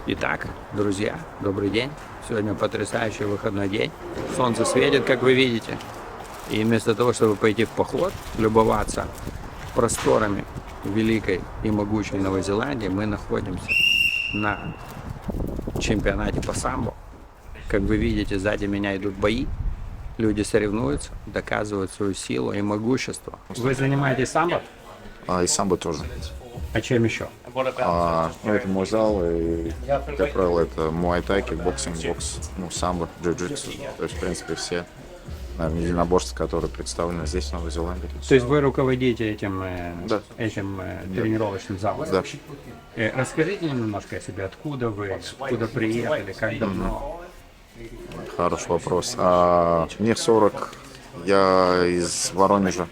Итак, друзья, добрый день. Сегодня потрясающий выходной день. Солнце светит, как вы видите. И вместо того, чтобы пойти в поход, любоваться просторами великой и могучей Новой Зеландии, мы находимся на чемпионате по самбо. Как вы видите, сзади меня идут бои. Люди соревнуются, доказывают свою силу и могущество. Вы занимаетесь самбо? И самбо тоже. А чем еще? Это мой зал, и, как правило, это муай-тай, кикбоксинг, бокс, самбо, джиу-джитсу. То есть, в принципе, все, наверное, единоборства, которые представлены здесь, в Новой Зеландии. То есть вы руководите этим, Да. тренировочным залом? Да. Расскажите немножко о себе, откуда вы, откуда приехали, как давно? Хороший вопрос. Мне 40, я из Воронежа.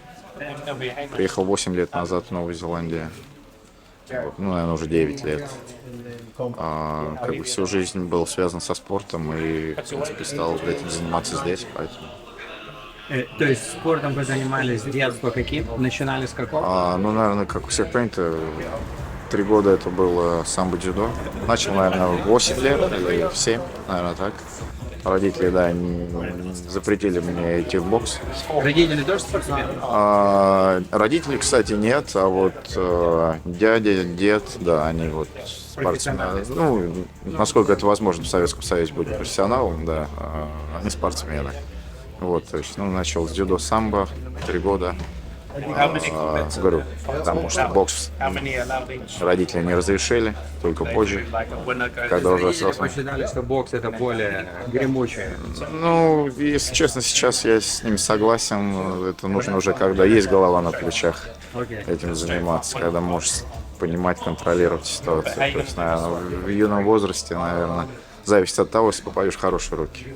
Приехал 8 лет назад в Новую Зеландию. Вот, наверное, уже 9 лет. Как бы всю жизнь был связан со спортом и, в принципе, стал этим заниматься здесь, поэтому... То есть спортом вы занимались с детства каким? Начинали с какого? Наверное, как у всех принято, 3 года это было самбо-дзюдо. Начал, наверное, в 8 лет или в 7, наверное, так. Родители, да, запретили мне идти в бокс. Родители тоже спортсмены? Родители, кстати, нет, а вот дядя, дед, да, они вот спортсмены. Ну, насколько это возможно, в Советском Союзе быть профессионалом, да, они спортсмены. Вот, то есть, начал с дзюдо, самбо, 3 года. Говорю, потому что бокс родители не разрешили, только позже, когда уже Родители посчитали, что бокс это более гремучее. Если честно, сейчас я с ним согласен. Это нужно уже, когда есть голова на плечах, этим заниматься, когда можешь понимать, контролировать ситуацию. То есть, наверное, в юном возрасте, наверное, зависит от того, если попадешь в хорошие руки.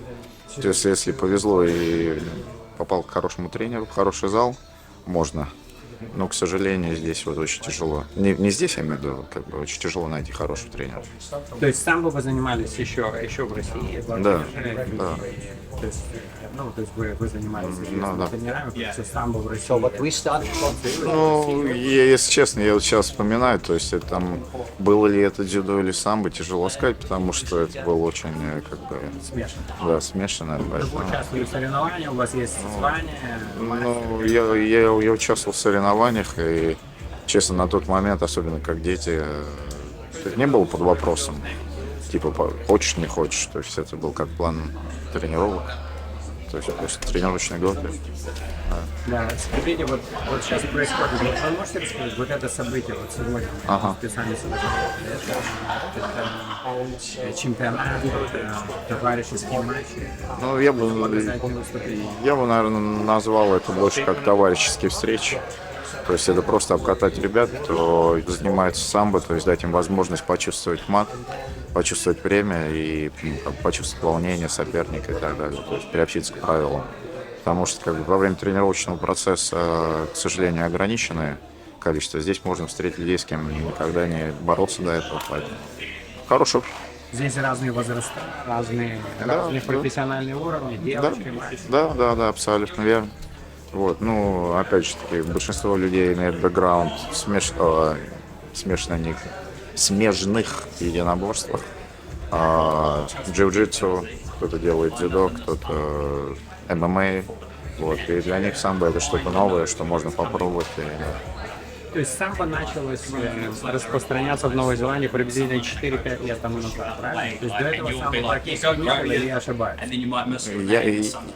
То есть, если повезло и попал к хорошему тренеру, в хороший зал, можно. Но, к сожалению, здесь вот очень тяжело. Не здесь, я имею в виду, как бы очень тяжело найти хорошего тренера. То есть самбо вы занимались еще в России? Да. То есть вы занимались тренерами, потому что самбо в России. Если честно, я вот сейчас вспоминаю, то есть это, там, было ли это дзюдо или самбо, тяжело сказать, потому что это было очень, как бы... Смешно. Да, смешано. Вы участвовали в соревнованиях, у вас есть звание? Я участвовал в соревнованиях, и, честно, на тот момент, особенно как дети, это не было под вопросом. Типа, хочешь, не хочешь. То есть это был как план тренировок. То есть просто тренировочный год. Да, скажите, вот сейчас происходит, вы можете рассказать, вот это событие вот сегодня, специально сегодня, это чемпионат, товарищеские матчи, я бы, наверное, назвал это больше как товарищеские встречи. То есть это просто обкатать ребят, кто занимается самбо, то есть дать им возможность почувствовать мат, почувствовать время и почувствовать волнение соперника и так далее. То есть приобщиться к правилам. Потому что как бы, во время тренировочного процесса, к сожалению, ограниченное количество. Здесь можно встретить людей, с кем никогда не боролся до этого. Поэтому хороший. Здесь разные возраста, разные профессиональные уровни, девочки, мальчики. Да, абсолютно верно. Вот, опять же таки, большинство людей имеет бэкграунд в смежных единоборствах. Джиу-джитсу, кто-то делает дзюдо, кто-то ММА. Вот, и для них самбо это что-то новое, что можно попробовать. То есть самбо началось распространяться в Новой Зеландии приблизительно 4-5 лет тому назад, правильно? То есть до этого самбо практически не было, или я ошибаюсь?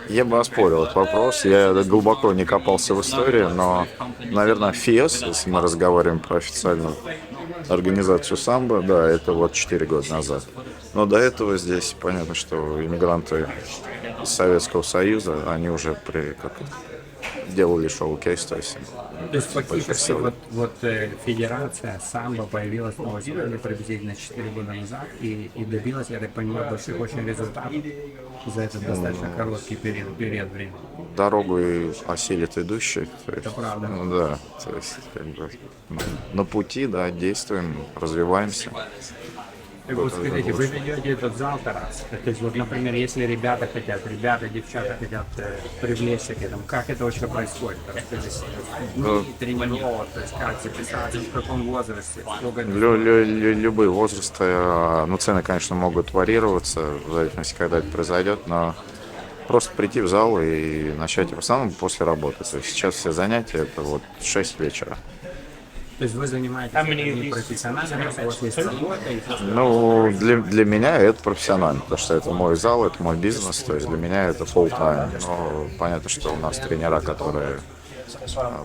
Я бы оспорил этот вопрос. Я глубоко не копался в истории, но, наверное, ФИЭС, если мы разговариваем про официальную организацию самбо, да, это вот 4 года назад. Но до этого здесь понятно, что иммигранты из Советского Союза, они уже делали шоу-кейс, то есть фактически федерация самбо появилась в Новой Зеландии приблизительно 4 года назад и добилась, я так понимаю, больших очень результатов за этот достаточно короткий период времени. Дорогу и осилит идущий. Это правда. То есть как бы, на пути, да, действуем, развиваемся. Вот скажите, вы ведете этот зал, Тарас? То есть, вот, например, если ребята, девчата хотят привлечься к этому, как это вообще происходит? Расскажите. Тренировок, то есть как записаться, в каком возрасте? Любой возраст, ну, цены, конечно, могут варьироваться, в зависимости, когда это произойдет, но просто прийти в зал и начать, в основном, после работы. То есть сейчас все занятия, это вот 6 вечера. То есть вы занимаетесь профессионально, у вас есть работа? Ну, для меня это профессионально, потому что это мой зал, это мой бизнес, то есть для меня это full time. Но понятно, что у нас тренера, которые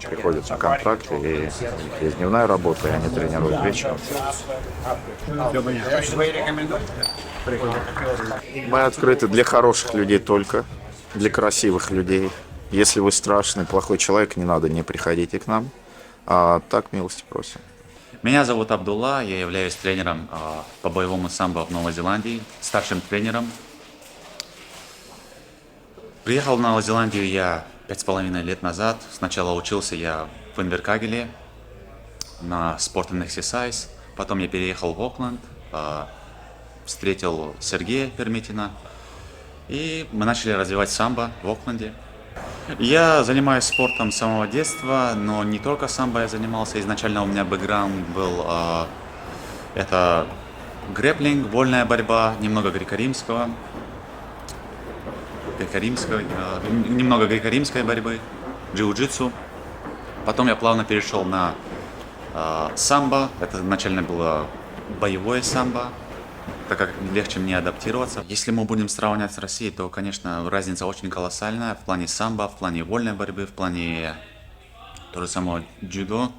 приходят на контракт, и у них есть дневная работа, и они тренируют вечером. Вы рекомендуете? Мы открыты для хороших людей только, для красивых людей. Если вы страшный, плохой человек, не надо, не приходите к нам. А так, милости просим. Меня зовут Абдулла, я являюсь тренером по боевому самбо в Новой Зеландии, старшим тренером. Приехал в Новую Зеландию я 5,5 лет назад. Сначала учился я в Инверкагеле на спорт and exercise. Потом я переехал в Окленд, встретил Сергея Пермитина. И мы начали развивать самбо в Окленде. Я занимаюсь спортом с самого детства, но не только самбо я занимался. Изначально у меня бэкграунд был это грэпплинг, вольная борьба, немного немного греко-римской борьбы, джиу-джитсу. Потом я плавно перешел на самбо. Это изначально было боевое самбо, так как легче мне адаптироваться. Если мы будем сравнивать с Россией, то, конечно, разница очень колоссальная в плане самбо, в плане вольной борьбы, в плане того же самого дзюдо.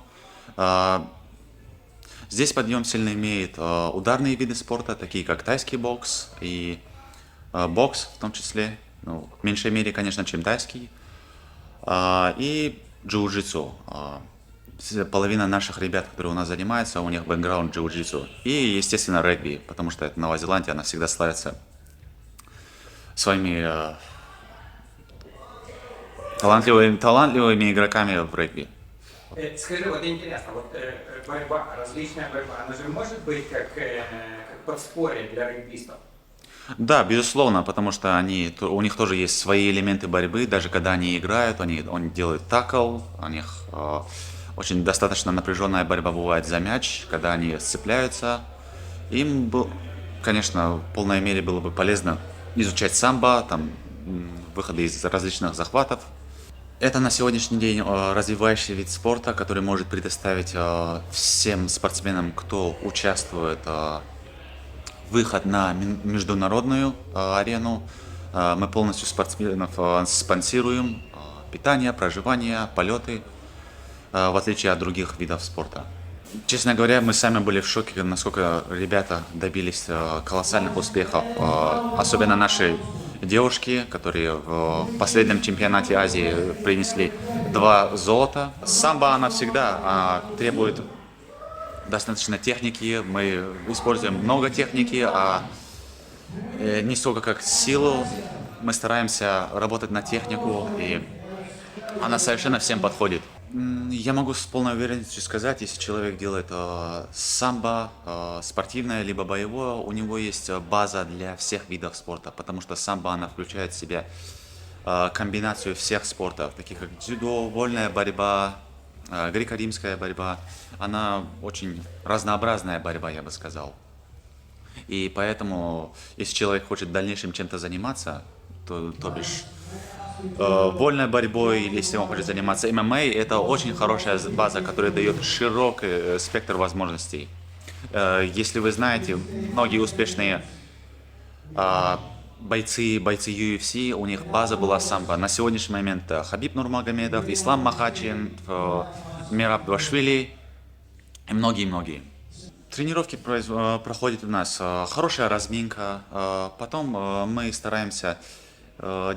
Здесь подъем сильно имеет ударные виды спорта, такие как тайский бокс и бокс в том числе, ну, в меньшей мере, конечно, чем тайский, и джиу-джитсу. Половина наших ребят, которые у нас занимаются, у них бэкграунд джиу-джитсу. И, естественно, регби, потому что это Новая Зеландия, она всегда славится своими талантливыми игроками в регби. Скажи, вот интересно, вот борьба, различная борьба, она же может быть как подспорье для регбистов? Да, безусловно, потому что у них тоже есть свои элементы борьбы, даже когда они играют, они делают такл, у них очень достаточно напряженная борьба бывает за мяч, когда они сцепляются. Им, конечно, в полной мере было бы полезно изучать самбо, там, выходы из различных захватов. Это на сегодняшний день развивающий вид спорта, который может предоставить всем спортсменам, кто участвует, выход на международную арену. Мы полностью спортсменов спонсируем, питание, проживание, полеты, в отличие от других видов спорта. Честно говоря, мы сами были в шоке, насколько ребята добились колоссальных успехов, особенно наши девушки, которые в последнем чемпионате Азии принесли 2 золота. Самбо, она всегда требует достаточно техники, мы используем много техники, а не столько как силу. Мы стараемся работать на технику, и она совершенно всем подходит. Я могу с полной уверенностью сказать, если человек делает самбо, спортивное либо боевое, у него есть база для всех видов спорта, потому что самбо, она включает в себя комбинацию всех спортов, таких как дзюдо, вольная борьба, греко-римская борьба. Она очень разнообразная борьба, я бы сказал. И поэтому, если человек хочет в дальнейшем чем-то заниматься, то бишь вольной борьбой, или если он хочет заниматься ММА, это очень хорошая база, которая дает широкий спектр возможностей. Если вы знаете, многие успешные бойцы UFC, у них база была самбо. На сегодняшний момент Хабиб Нурмагомедов, Ислам Махачин, Мераб Башвили и многие-многие. Тренировки проходят у нас, хорошая разминка, потом мы стараемся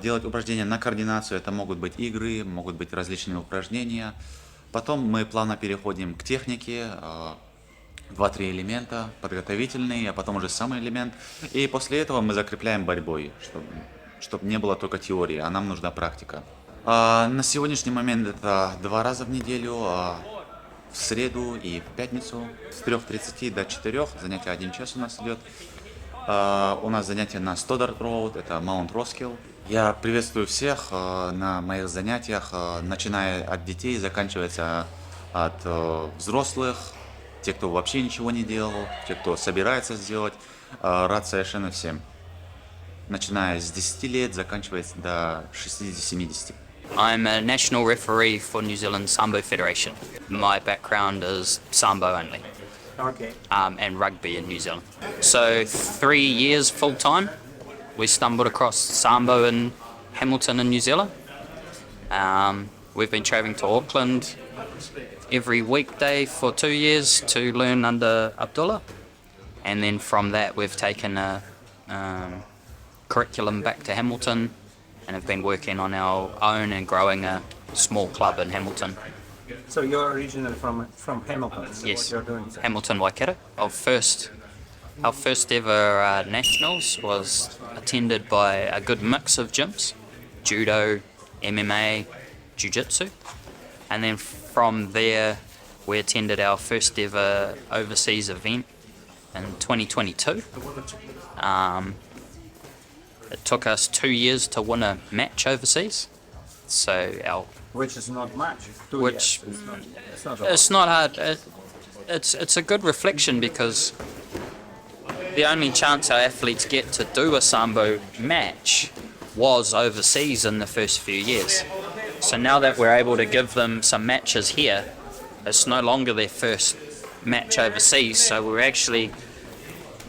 делать упражнения на координацию, это могут быть игры, могут быть различные упражнения. Потом мы плавно переходим к технике, 2-3 элемента, подготовительные, а потом уже самый элемент. И после этого мы закрепляем борьбой, чтобы не было только теории, а нам нужна практика. На сегодняшний момент это 2 раза в неделю. в среду и в пятницу с 3:30 до 4, занятие 1 час у нас идет. У нас занятие на Стодарт Роуд, это Маунт Роскилл. Я приветствую всех на моих занятиях, начиная от детей, заканчивается от взрослых, те, кто вообще ничего не делал, те, кто собирается сделать. Рад совершенно всем. Начиная с 10 лет, заканчивая до 60-70. I'm a national referee for New Zealand Sambo Federation. My background is Sambo only. Okay. And rugby in New Zealand. So 3 years full time, we stumbled across Sambo in Hamilton in New Zealand. We've been travelling to Auckland every weekday for 2 years to learn under Abdullah. And then from that we've taken a curriculum back to Hamilton and have been working on our own and growing a small club in Hamilton. So you're originally from Hamilton? Yes, You're doing Hamilton, Waikato. Our first ever nationals was attended by a good mix of gyms, judo, MMA, jiu-jitsu. And then from there we attended our first ever overseas event in 2022. It took us 2 years to win a match overseas. So which is not much. which It's not a lot. it's not hard. It's a good reflection because the only chance our athletes get to do a Sambo match was overseas in the first few years. So now that we're able to give them some matches here, it's no longer their first match overseas. So we're actually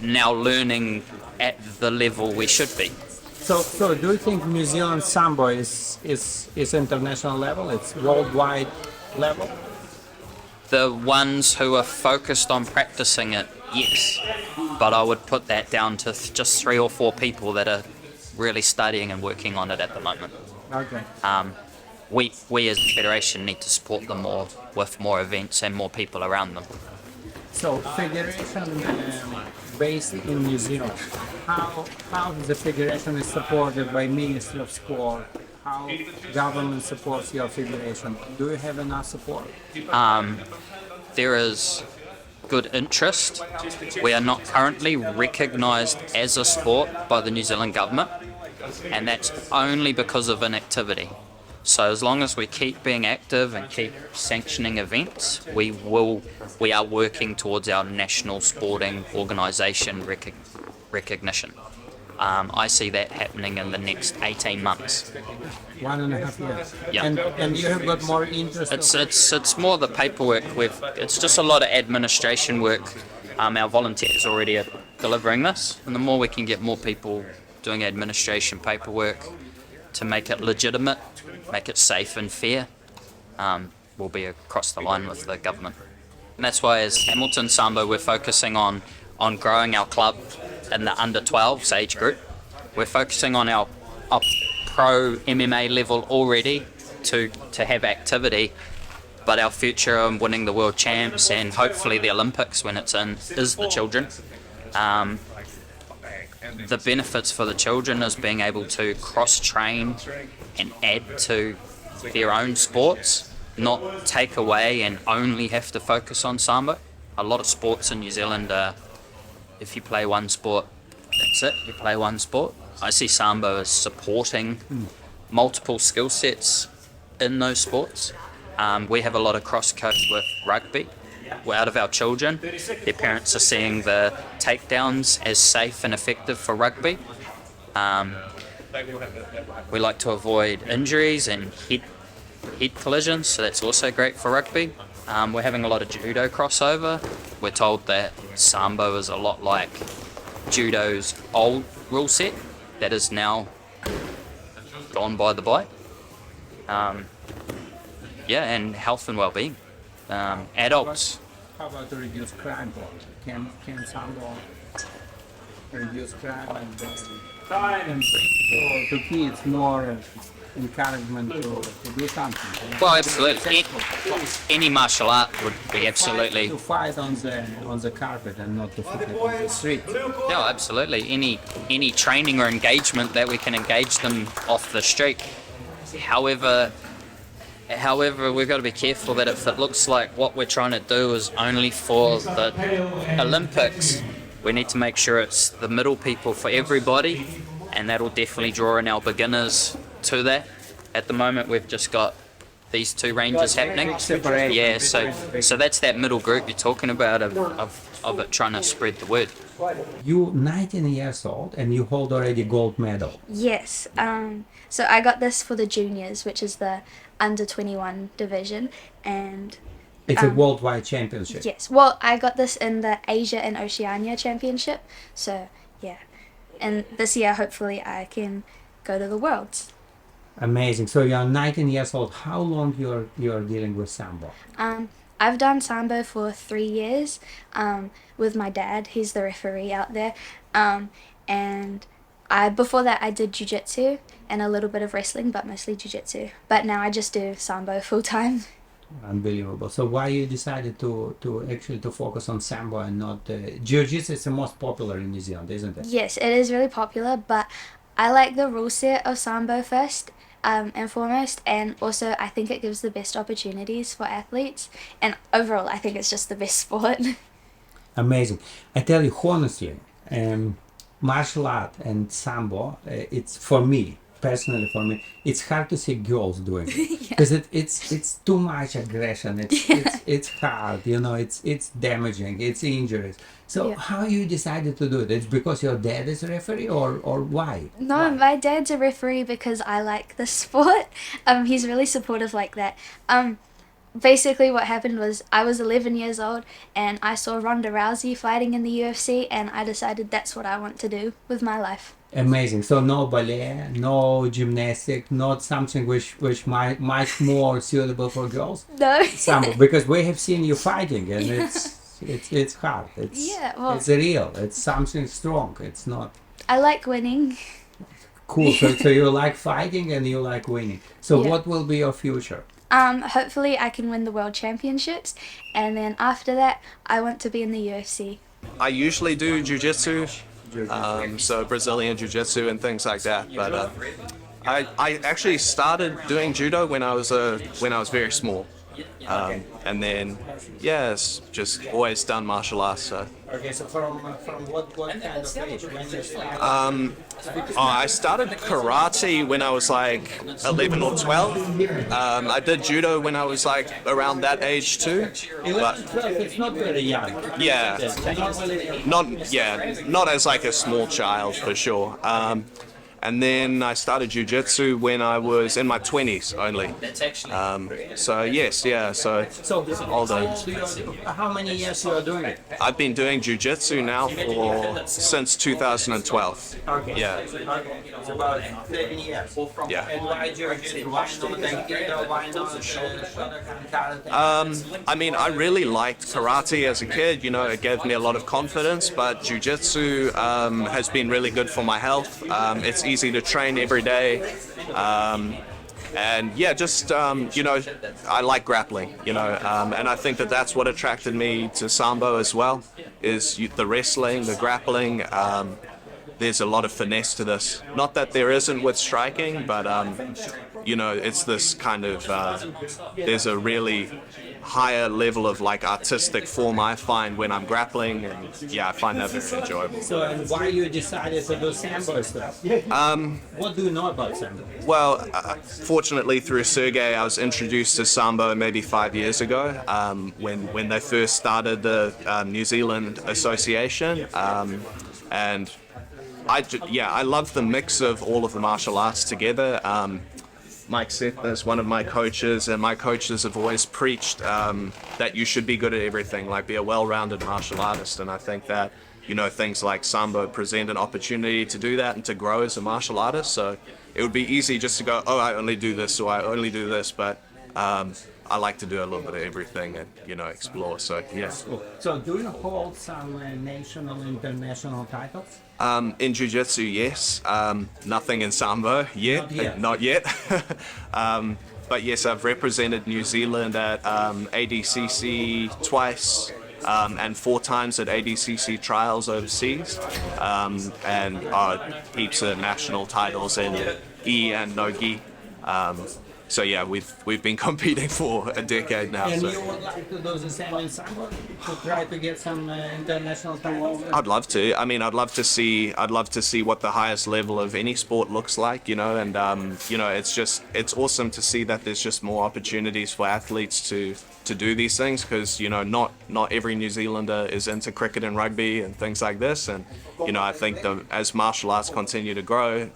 now learning at the level we should be. So do you think New Zealand Sambo is international level? It's worldwide level? The ones who are focused on practicing it, yes. But I would put that down to just 3 or 4 people that are really studying and working on it at the moment. Okay. We as a federation need to support them more with more events and more people around them. So federation based in New Zealand. How the federation is supported by Ministry of Sport? How government supports your federation? Do you have enough support? There is good interest. We are not currently recognised as a sport by the New Zealand government, and that's only because of inactivity. So as long as we keep being active and keep sanctioning events, we are working towards our national sporting organisation recognition. I see that happening in the next 18 months. 1.5 years. Yeah. And you have got more interest. It's more the paperwork. It's just a lot of administration work. Our volunteers already are delivering this, and the more we can get more people doing administration paperwork to make it legitimate, make it safe and fair, we'll be across the line with the government. And that's why as Hamilton Sambo we're focusing on growing our club in the under 12s age group. We're focusing on our pro MMA level already to have activity, but our future on winning the world champs and hopefully the Olympics when it's in is the children. The benefits for the children is being able to cross-train and add to their own sports, not take away and only have to focus on Sambo. A lot of sports in New Zealand are, if you play one sport, that's it, you play one sport. I see Sambo as supporting multiple skill sets in those sports. We have a lot of cross-code with rugby. Out of our children, their parents are seeing the takedowns as safe and effective for rugby. We like to avoid injuries and head collisions, so that's also great for rugby. We're having a lot of judo crossover. We're told that Sambo is a lot like judo's old rule set that is now gone by the by. And health and well-being. Adults. How about to reduce crime? Can Sambo reduce crime and to kids more encouragement to do something? Well, absolutely. Any martial art would be absolutely. To fight on the carpet and not to fight on the street. No, absolutely. Any training or engagement that we can engage them off the street. However, However, we've got to be careful that if it looks like what we're trying to do is only for the Olympics, we need to make sure it's the middle people for everybody, and that'll definitely draw in our beginners to that. At the moment, we've just got these two ranges happening. Yeah, so that's that middle group you're talking about of it trying to spread the word. You 19 years old and you hold already gold medal. Yes. So I got this for the juniors, which is the under 21 division, and It's a worldwide championship. yes. Well, I got this in the Asia and Oceania Championship. So yeah, and this year hopefully I can go to the Worlds. Amazing. So you're 19 years old. How long you're dealing with Sambo? I've done Sambo for 3 years with my dad. He's the referee out there. And before that I did jiu-jitsu and a little bit of wrestling, but mostly jiu-jitsu. But now I just do Sambo full time. Unbelievable. So why you decided to focus on Sambo and not Jiu-Jitsu is the most popular in New Zealand, isn't it? Yes, it is really popular, but I like the rule set of Sambo first and foremost, and also I think it gives the best opportunities for athletes, and overall I think it's just the best sport. Amazing. I tell you honestly, martial art and Sambo, it's for me, personally for me, it's hard to see girls doing it because it's too much aggression. It's hard, it's damaging, it's injuries. So how you decided to do it? It's because your dad is a referee or why? No, Why? my dad's a referee because I like the sport. He's really supportive like that. Basically what happened was I was 11 years old and I saw Ronda Rousey fighting in the UFC, and I decided that's what I want to do with my life. Amazing. So no ballet, no gymnastic, not something which might much more suitable for girls. No. Sambo, because we have seen you fighting and it's hard. It's real. It's something strong. It's not I like winning. cool. So you like fighting and you like winning. So Yeah. what will be your future? Hopefully I can win the world championships, and then after that I want to be in the UFC. I usually do jiu-jitsu, so Brazilian jiu-jitsu and things like that. But I actually started doing judo when I was very small, and then it's just always done martial arts. So. Okay, so from what kind of age? When you started? I started karate when I was like 11 or 12. I did judo when I was like around that age too. 11, But 12, it's not very young. yeah, not as like a small child for sure. And then I started jiu-jitsu when I was in my 20s only. So yes, so older. How many years you are doing it? I've been doing jiu-jitsu now since 2012. Okay. Yeah. It's about 10 years. Yeah. And why jiu-jitsu? Why not aikido? Why not karate? I mean, I really liked karate as a kid. It gave me a lot of confidence. But jiu-jitsu has been really good for my health. It's easy to train every day. And I like grappling, and I think that's what attracted me to Sambo as well, is the wrestling, the grappling. There's a lot of finesse to this. Not that there isn't with striking, but it's this kind of, there's a really higher level of like artistic form I find when I'm grappling, and I find that very enjoyable. So, and why you decided to do Sambo stuff? What do you know about Sambo? Well, fortunately through Sergey, I was introduced to Sambo maybe 5 years ago, when they first started the New Zealand Association, and I love the mix of all of the martial arts together. Mike Seth is one of my coaches, and my coaches have always preached that you should be good at everything, like be a well-rounded martial artist, and I think that things like Sambo present an opportunity to do that and to grow as a martial artist. So it would be easy just to go, I only do this or I only do this, but I like to do a little bit of everything and explore. So So do you hold some national, international titles? In jiu-jitsu, yes. Nothing in Sambo yet. Not yet. But yes, I've represented New Zealand at ADCC twice, and 4 times at ADCC trials overseas, and heaps of national titles in gi and no gi. so yeah, we've been competing for a decade now. And So. you would like to do the same in Sambo to try to get some international involvement? I'd love to. I mean, I'd love to see what the highest level of any sport looks like, you know, and you know, it's awesome to see that there's just more opportunities for athletes to do these things, because you know, not every New Zealander is into cricket and rugby and things like this, and you know, I think as martial arts continue to grow,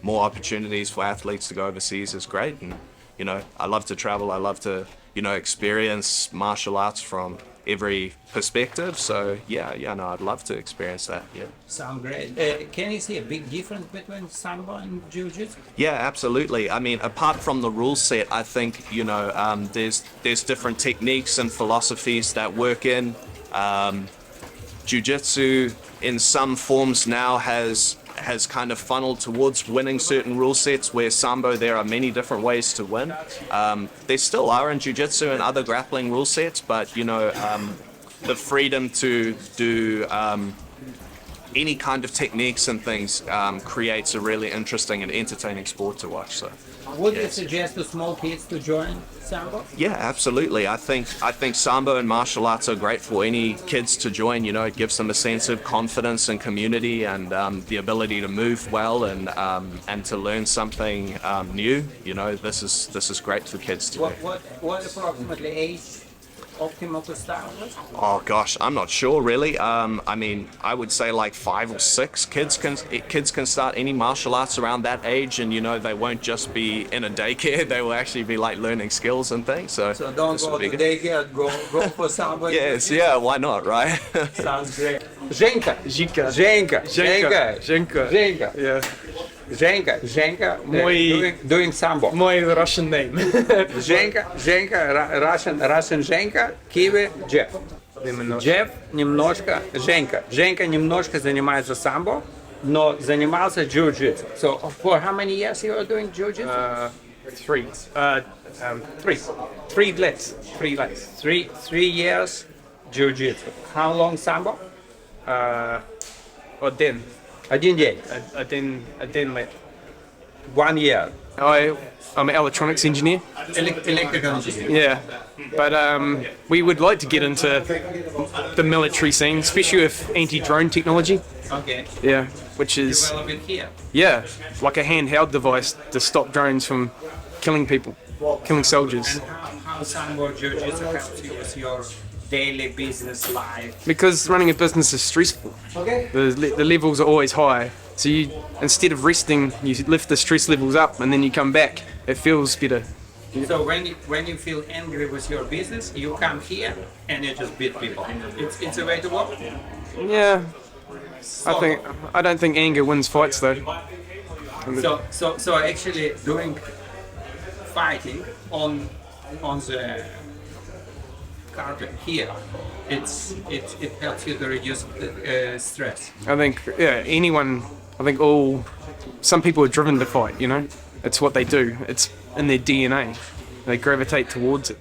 more opportunities for athletes to go overseas is great. And you know, I love to travel. I love to, you know, experience martial arts from every perspective. So yeah, no, I'd love to experience that. Yeah. Sound great. Can you see a big difference between Sambo and Jiu-Jitsu? Yeah, absolutely. I mean, apart from the rule set, I think, you know, there's different techniques and philosophies that work in. Jiu-Jitsu in some forms now has kind of funneled towards winning certain rule sets, where Sambo there are many different ways to win. There still are in Jiu-Jitsu and other grappling rule sets, but you know, the freedom to do any kind of techniques and things creates a really interesting and entertaining sport to watch. So. Would you suggest to small kids to join Sambo? Yeah, absolutely. I think Sambo and martial arts are great for any kids to join. You know, it gives them a sense of confidence and community, and the ability to move well and to learn something new. You know, this is great for kids to do. What approximately age optimal to start with? Oh gosh, I'm not sure really. I mean, I would say like 5 or 6 kids can start any martial arts around that age, and you know, they won't just be in a daycare. They will actually be like learning skills and things. So Don't go to daycare, go for Sambo. Yes, yeah, why not, right? Sounds great. Zhenka. Zhenka. Yeah. Zhenka, Moi- doing Sambo. My Russian name. Zhenka, Russian Zhenka, Kiwi, Jeff. Jeff немножко, Женька немножко занимается самбо, но занимался jiu-jitsu. So for how many years you are doing jiu-jitsu? 3. 3 less. 3 years jiu-jitsu. How long sambo? Один. 1 день. Один лет. 1 year. I'm an electronics engineer. Electrical engineer. Yeah. But we would like to get into the military scene, especially with anti-drone technology. Okay. Yeah. Which is, Develop it here. yeah, like a handheld device to stop drones from killing people, killing soldiers. And how sambo jiu-jitsu helps you with your daily business life? Because running a business is stressful. Okay. The levels are always high. So you, instead of resting, you lift the stress levels up, and then you come back. It feels better. So when you feel angry with your business, you come here and you just beat people. It's a way to work. Yeah. I don't think anger wins fights though. So actually doing fighting on the carpet here, it helps you to reduce stress. I think some people are driven to fight, you know? It's what they do. It's in their DNA. They gravitate towards it.